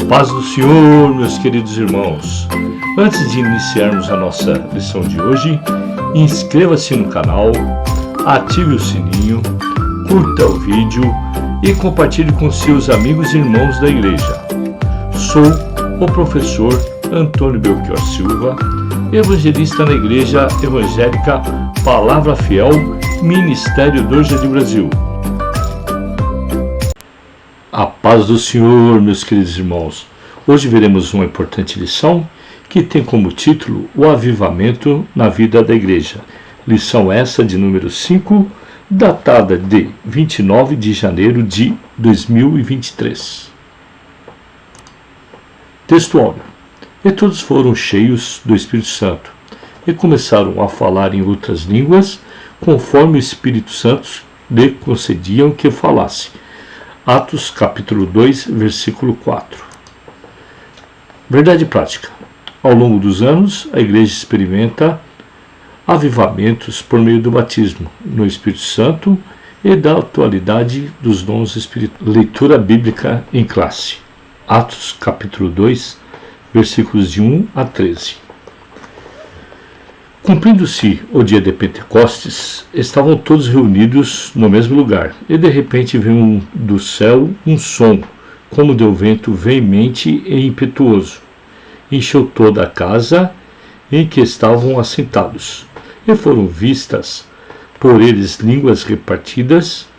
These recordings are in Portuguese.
Paz do Senhor, meus queridos irmãos. Antes de iniciarmos a nossa lição de hoje, inscreva-se no canal, ative o sininho, curta o vídeo e compartilhe com seus amigos e irmãos da igreja. Sou o professor Antônio Belchior Silva, evangelista na Igreja Evangélica Palavra Fiel, Ministério do Jardim Brasil. A paz do Senhor, meus queridos irmãos. Hoje veremos uma importante lição que tem como título o avivamento na vida da igreja. Lição essa de número 5, datada de 29 de janeiro de 2023. Texto áudio. E todos foram cheios do Espírito Santo e começaram a falar em outras línguas, conforme o Espírito Santo lhe concediam que falasse. Atos capítulo 2, versículo 4. Verdade prática. Ao longo dos anos, a igreja experimenta avivamentos por meio do batismo no Espírito Santo e da atualidade dos dons espirituais. Leitura bíblica em classe. Atos capítulo 2, versículos de 1 a 13. Cumprindo-se o dia de Pentecostes, estavam todos reunidos no mesmo lugar, e de repente veio do céu um som, como de um vento veemente e impetuoso. Encheu toda a casa em que estavam assentados, e foram vistas por eles línguas repartidas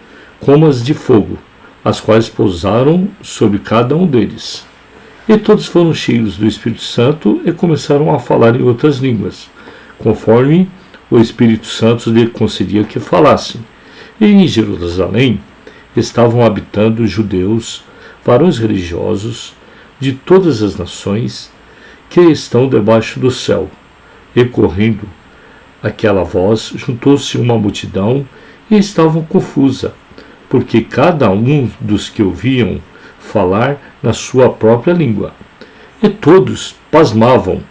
como as de fogo, as quais pousaram sobre cada um deles. E todos foram cheios do Espírito Santo e começaram a falar em outras línguas, conforme o Espírito Santo lhe concedia que falassem. E em Jerusalém estavam habitando judeus, varões religiosos de todas as nações que estão debaixo do céu. E correndo aquela voz, juntou-se uma multidão e estavam confusa, porque cada um dos que ouviam falar na sua própria língua. E todos pasmavam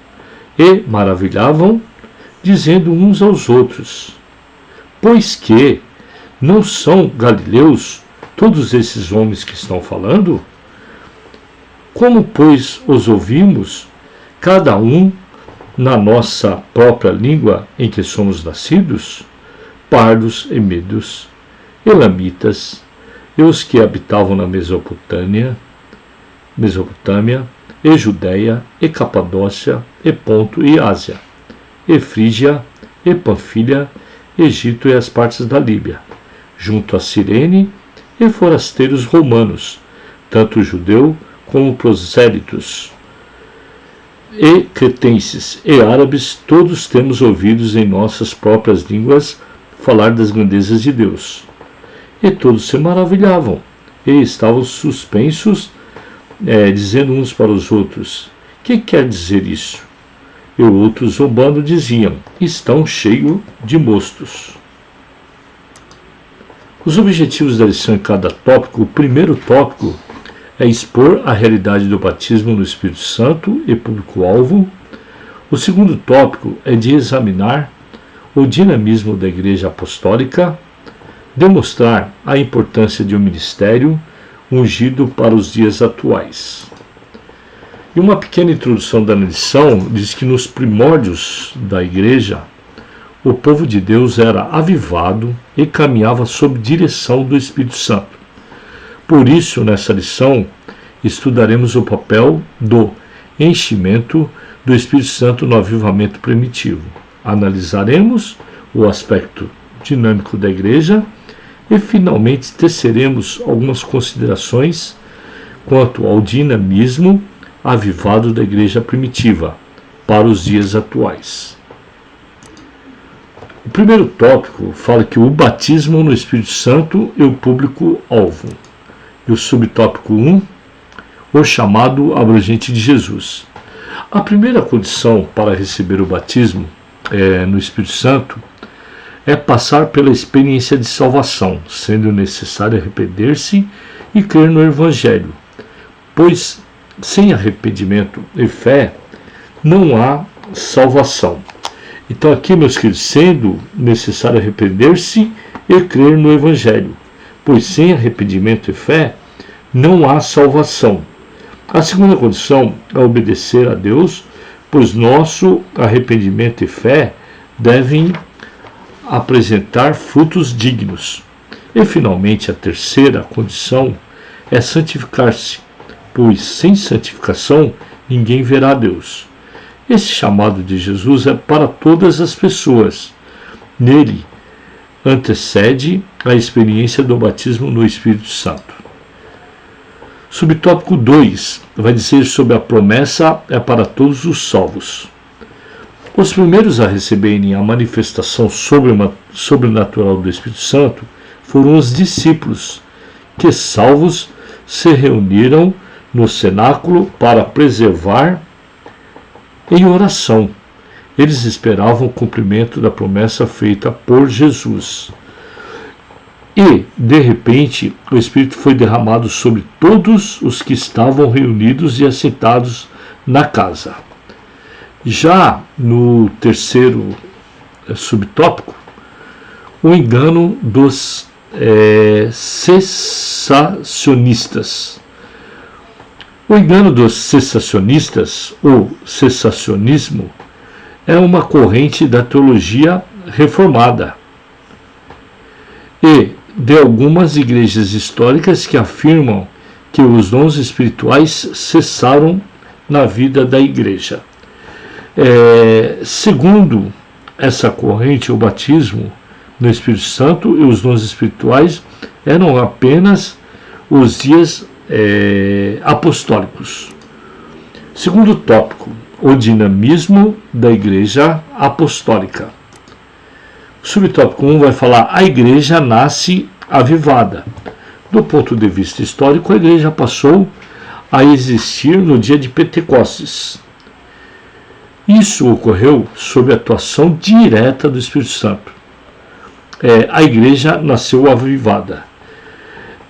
e maravilhavam, dizendo uns aos outros: pois que não são galileus todos esses homens que estão falando? Como, pois, os ouvimos, cada um na nossa própria língua em que somos nascidos? Pardos e medos, elamitas, e os que habitavam na Mesopotâmia, e Judéia, e Capadócia, e Ponto e Ásia, e Frígia, e Panfilha, Egito e as partes da Líbia, junto a Cirene, e forasteiros romanos, tanto judeu como prosélitos, e cretenses, e árabes, todos temos ouvidos em nossas próprias línguas falar das grandezas de Deus. E todos se maravilhavam, e estavam suspensos, dizendo uns para os outros: que quer dizer isso? E outros, zombando, diziam: estão cheios de mostos. Os objetivos da lição em cada tópico. O primeiro tópico é expor a realidade do batismo no Espírito Santo e público-alvo. O segundo tópico é de examinar o dinamismo da Igreja Apostólica, demonstrar a importância de um ministério ungido para os dias atuais. E uma pequena introdução da lição diz que nos primórdios da igreja, o povo de Deus era avivado e caminhava sob direção do Espírito Santo. Por isso, nessa lição, estudaremos o papel do enchimento do Espírito Santo no avivamento primitivo. Analisaremos o aspecto dinâmico da igreja e, finalmente, teceremos algumas considerações quanto ao dinamismo avivado da igreja primitiva para os dias atuais. O primeiro tópico fala que o batismo no Espírito Santo é o público-alvo. E o subtópico 1, o chamado abrangente de Jesus. A primeira condição para receber o batismo no Espírito Santo é passar pela experiência de salvação, sendo necessário arrepender-se e crer no Evangelho, pois sem arrependimento e fé não há salvação. Então aqui, meus queridos, sendo necessário arrepender-se e crer no Evangelho, pois sem arrependimento e fé não há salvação. A segunda condição é obedecer a Deus, pois nosso arrependimento e fé devem apresentar frutos dignos. E, finalmente, a terceira condição é santificar-se, pois sem santificação ninguém verá a Deus. Esse chamado de Jesus é para todas as pessoas. Nele antecede a experiência do batismo no Espírito Santo. Subtópico 2 vai dizer sobre a promessa é para todos os salvos. Os primeiros a receberem a manifestação sobrenatural do Espírito Santo foram os discípulos, que, salvos, se reuniram no cenáculo para preservar em oração. Eles esperavam o cumprimento da promessa feita por Jesus. E, de repente, o Espírito foi derramado sobre todos os que estavam reunidos e assentados na casa. Já no terceiro subtópico, o engano dos cessacionistas. O engano dos cessacionistas, ou cessacionismo, é uma corrente da teologia reformada e de algumas igrejas históricas que afirmam que os dons espirituais cessaram na vida da igreja. Segundo essa corrente, o batismo no Espírito Santo e os dons espirituais eram apenas os dias apostólicos. Segundo tópico, o dinamismo da igreja apostólica. O subtópico 1 vai falar: a igreja nasce avivada. Do ponto de vista histórico, a igreja passou a existir no dia de Pentecostes. Isso ocorreu sob a atuação direta do Espírito Santo. A igreja nasceu avivada.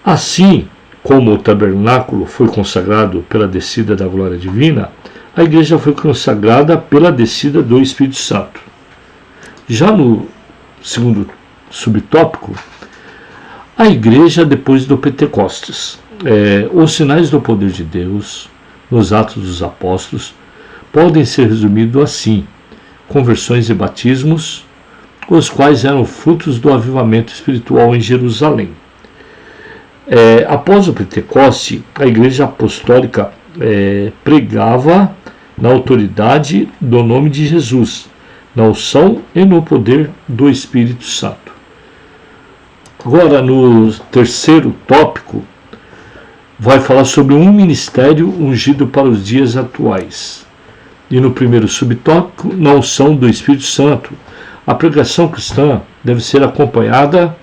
Assim como o tabernáculo foi consagrado pela descida da glória divina, a igreja foi consagrada pela descida do Espírito Santo. Já no segundo subtópico, a igreja depois do Pentecostes. Os sinais do poder de Deus nos Atos dos Apóstolos podem ser resumidos assim: conversões e batismos, os quais eram frutos do avivamento espiritual em Jerusalém. Após o Pentecoste, a igreja apostólica pregava na autoridade do nome de Jesus, na unção e no poder do Espírito Santo. Agora, no terceiro tópico, vai falar sobre um ministério ungido para os dias atuais. E no primeiro subtópico, na unção do Espírito Santo, a pregação cristã deve ser acompanhada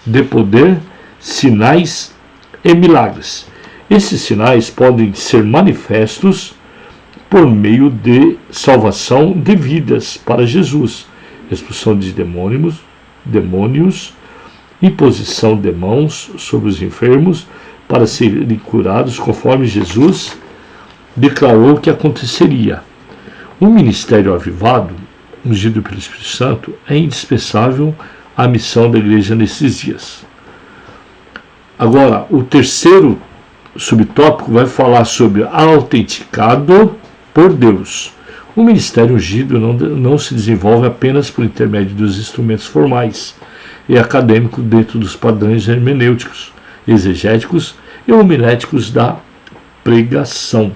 de poder, sinais e milagres. Esses sinais podem ser manifestos por meio de salvação de vidas para Jesus, expulsão de demônios, imposição de mãos sobre os enfermos para serem curados, conforme Jesus declarou que aconteceria. Um ministério avivado, ungido pelo Espírito Santo, é indispensável à missão da igreja nesses dias. Agora, o terceiro subtópico vai falar sobre autenticado por Deus. O ministério ungido não se desenvolve apenas por intermédio dos instrumentos formais e acadêmicos dentro dos padrões hermenêuticos, exegéticos e homiléticos da pregação.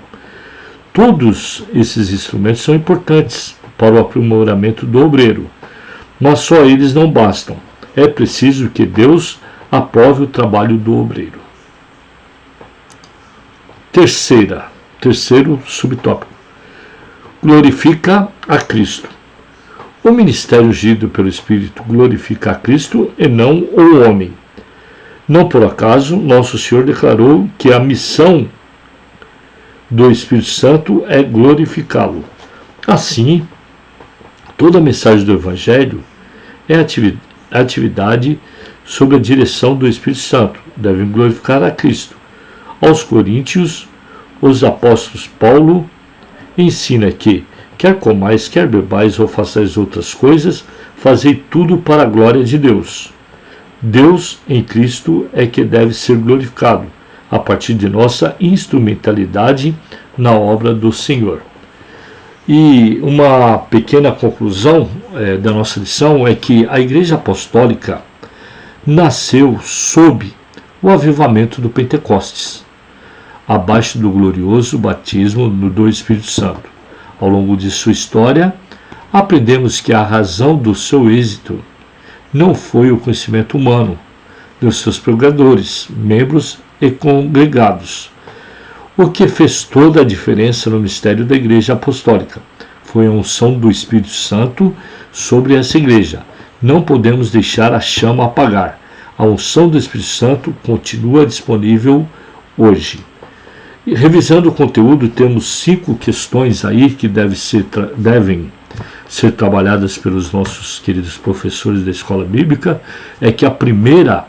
Todos esses instrumentos são importantes para o aprimoramento do obreiro, mas só eles não bastam. É preciso que Deus aprove o trabalho do obreiro. Terceiro subtópico. Glorifica a Cristo. O ministério ungido pelo Espírito glorifica a Cristo e não o homem. Não por acaso, nosso Senhor declarou que a missão do Espírito Santo é glorificá-lo. Assim, toda a mensagem do Evangelho é atividade sob a direção do Espírito Santo. Devem glorificar a Cristo. Aos Coríntios, os apóstolos Paulo ensina que, quer comais, quer bebais ou façais outras coisas, fazei tudo para a glória de Deus. Deus em Cristo é que deve ser glorificado. a partir de nossa instrumentalidade na obra do Senhor. E uma pequena conclusão da nossa lição é que a Igreja Apostólica nasceu sob o avivamento do Pentecostes, abaixo do glorioso batismo do Espírito Santo. Ao longo de sua história, aprendemos que a razão do seu êxito não foi o conhecimento humano dos seus pregadores, membros e congregados. O que fez toda a diferença no mistério da Igreja Apostólica foi a unção do Espírito Santo sobre essa igreja. Não podemos deixar a chama apagar. A unção do Espírito Santo continua disponível hoje. E, revisando o conteúdo, temos 5 questões aí que devem ser trabalhadas pelos nossos queridos professores da escola bíblica. É que a primeira,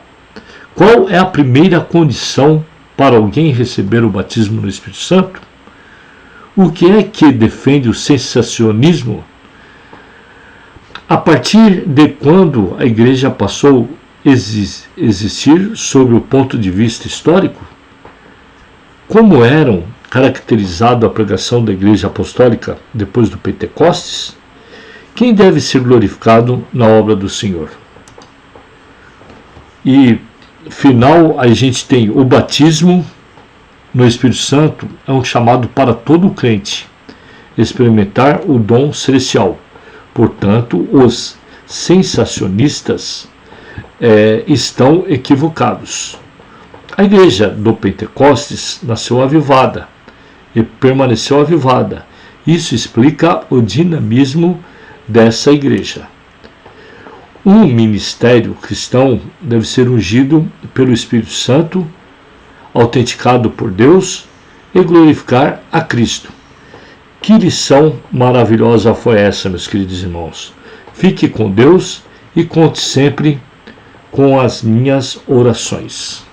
qual é a primeira condição para alguém receber o batismo no Espírito Santo? O que é que defende o sensacionismo? A partir de quando a igreja passou a existir sob o ponto de vista histórico? Como eram caracterizada a pregação da igreja apostólica depois do Pentecostes? Quem deve ser glorificado na obra do Senhor? E final, a gente tem o batismo no Espírito Santo, é um chamado para todo crente experimentar o dom celestial. Portanto, os sensacionistas estão equivocados. A igreja do Pentecostes nasceu avivada e permaneceu avivada. Isso explica o dinamismo dessa igreja. Um ministério cristão deve ser ungido pelo Espírito Santo, autenticado por Deus e glorificar a Cristo. Que lição maravilhosa foi essa, meus queridos irmãos. Fique com Deus e conte sempre com as minhas orações.